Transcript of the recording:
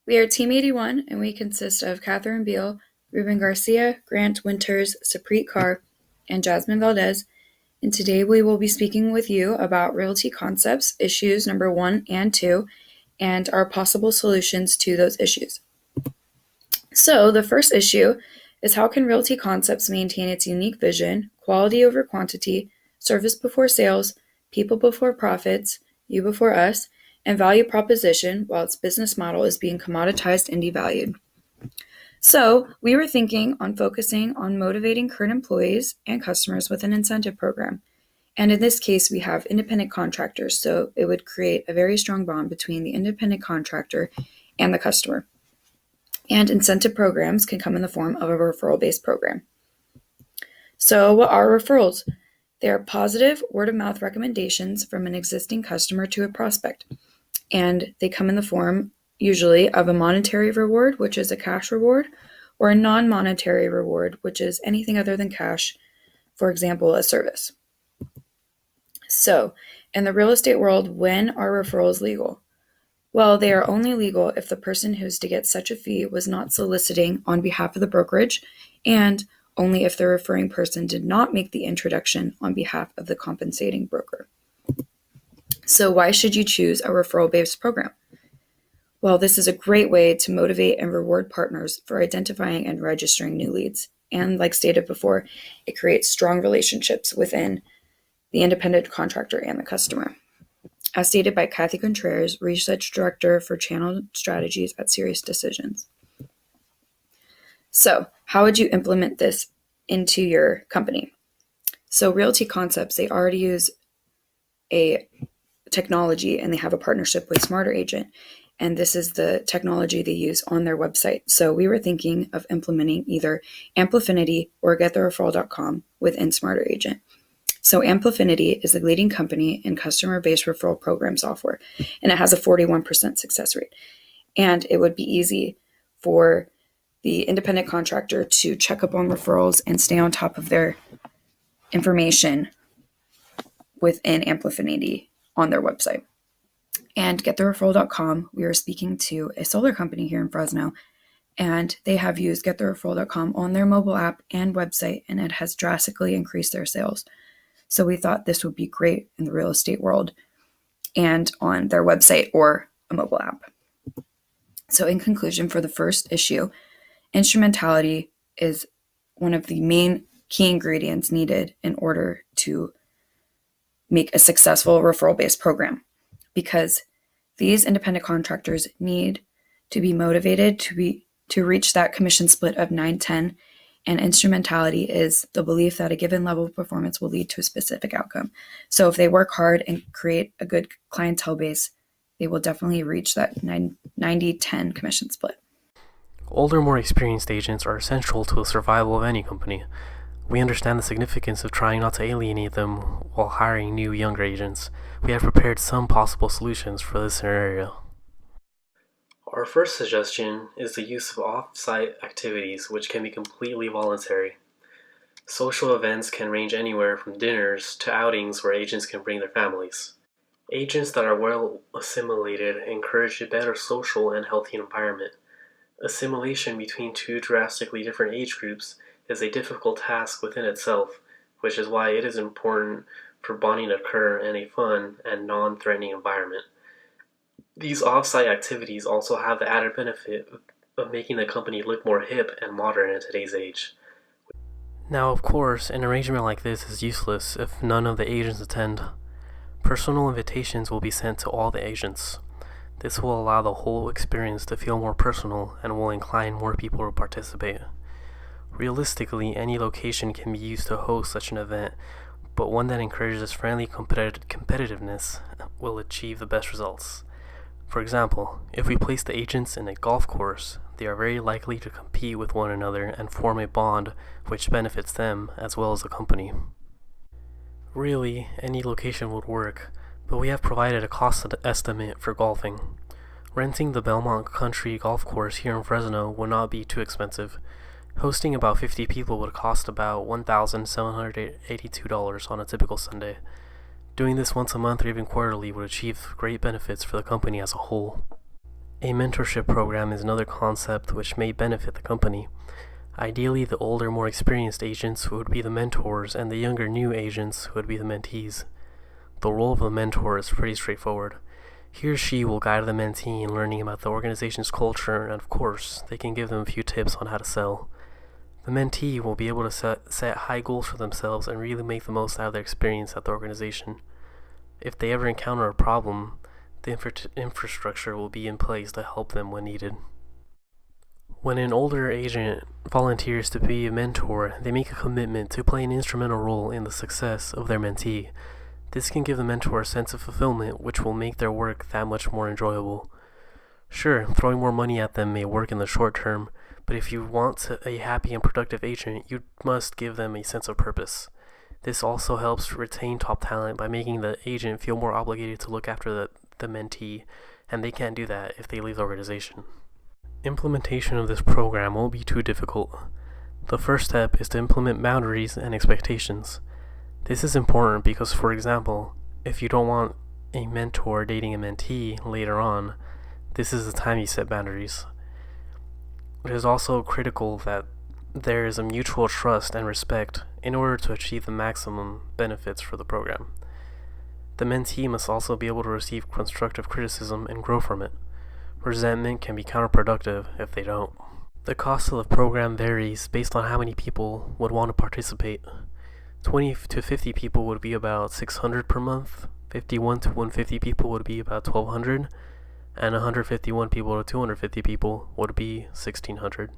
We are Team 81, and we consist of Catherine Beal, Ruben Garcia, Grant Winters, Sapreet Kaur, and Jasmine Valdez. And today we will be speaking with you about realty concepts, issues number 1 and 2, and our possible solutions to those issues. So, the first issue is how can realty concepts maintain its unique vision, quality over quantity, service before sales, people before profits, you before us, and value proposition while its business model is being commoditized and devalued. So, we were thinking on focusing on motivating current employees and customers with an incentive program. And in this case, we have independent contractors, so it would create a very strong bond between the independent contractor and the customer. And incentive programs can come in the form of a referral-based program. So, what are referrals? They are positive word-of-mouth recommendations from an existing customer to a prospect. And they come in the form, usually, of a monetary reward, which is a cash reward, or a non-monetary reward, which is anything other than cash, for example, a service. So, in the real estate world, when are referrals legal? Well, they are only legal if the person who is to get such a fee was not soliciting on behalf of the brokerage, and only if the referring person did not make the introduction on behalf of the compensating broker. So why should you choose a referral-based program? Well, this is a great way to motivate and reward partners for identifying and registering new leads. And like stated before, it creates strong relationships within the independent contractor and the customer. As stated by Kathy Contreras, Research Director for Channel Strategies at Sirius Decisions. So, how would you implement this into your company? So, Realty Concepts, they already use a technology and they have a partnership with Smarter Agent. And this is the technology they use on their website. So, we were thinking of implementing either Amplifinity or GetTheReferral.com within Smarter Agent. So Amplifinity is the leading company in customer-based referral program software, and it has a 41% success rate. And it would be easy for the independent contractor to check up on referrals and stay on top of their information within Amplifinity on their website. And GetTheReferral.com, we are speaking to a solar company here in Fresno, and they have used GetTheReferral.com on their mobile app and website, and it has drastically increased their sales. So we thought this would be great in the real estate world and on their website or a mobile app. So in conclusion, for the first issue, instrumentality is one of the main key ingredients needed in order to make a successful referral-based program, because these independent contractors need to be motivated to reach that commission split of 9-10. And instrumentality is the belief that a given level of performance will lead to a specific outcome. So if they work hard and create a good clientele base, they will definitely reach that 90-10 commission split. Older, more experienced agents are essential to the survival of any company. We understand the significance of trying not to alienate them while hiring new, younger agents. We have prepared some possible solutions for this scenario. Our first suggestion is the use of off-site activities, which can be completely voluntary. Social events can range anywhere from dinners to outings where agents can bring their families. Agents that are well assimilated encourage a better social and healthy environment. Assimilation between two drastically different age groups is a difficult task within itself, which is why it is important for bonding to occur in a fun and non-threatening environment. These off-site activities also have the added benefit of making the company look more hip and modern in today's age. Now, of course, an arrangement like this is useless if none of the agents attend. Personal invitations will be sent to all the agents. This will allow the whole experience to feel more personal and will incline more people to participate. Realistically, any location can be used to host such an event, but one that encourages friendly competitiveness will achieve the best results. For example, if we place the agents in a golf course, they are very likely to compete with one another and form a bond which benefits them as well as the company. Really, any location would work, but we have provided a cost estimate for golfing. Renting the Belmont Country Golf Course here in Fresno would not be too expensive. Hosting about 50 people would cost about $1,782 on a typical Sunday. Doing this once a month or even quarterly would achieve great benefits for the company as a whole. A mentorship program is another concept which may benefit the company. Ideally, the older, more experienced agents would be the mentors, and the younger, new agents would be the mentees. The role of the mentor is pretty straightforward. He or she will guide the mentee in learning about the organization's culture, and of course, they can give them a few tips on how to sell. The mentee will be able to set high goals for themselves and really make the most out of their experience at the organization. If they ever encounter a problem, the infrastructure will be in place to help them when needed. When an older agent volunteers to be a mentor, they make a commitment to play an instrumental role in the success of their mentee. This can give the mentor a sense of fulfillment, which will make their work that much more enjoyable. Sure, throwing more money at them may work in the short term, but if you want a happy and productive agent, you must give them a sense of purpose. This also helps retain top talent by making the agent feel more obligated to look after the mentee, and they can't do that if they leave the organization. Implementation of this program won't be too difficult. The first step is to implement boundaries and expectations. This is important because, for example, if you don't want a mentor dating a mentee later on, this is the time you set boundaries. It is also critical that there is a mutual trust and respect in order to achieve the maximum benefits for the program. The mentee must also be able to receive constructive criticism and grow from it. Resentment can be counterproductive if they don't. The cost of the program varies based on how many people would want to participate. 20 to 50 people would be about $600 per month, 51 to 150 people would be about $1,200, and 151 people to 250 people would be $1,600.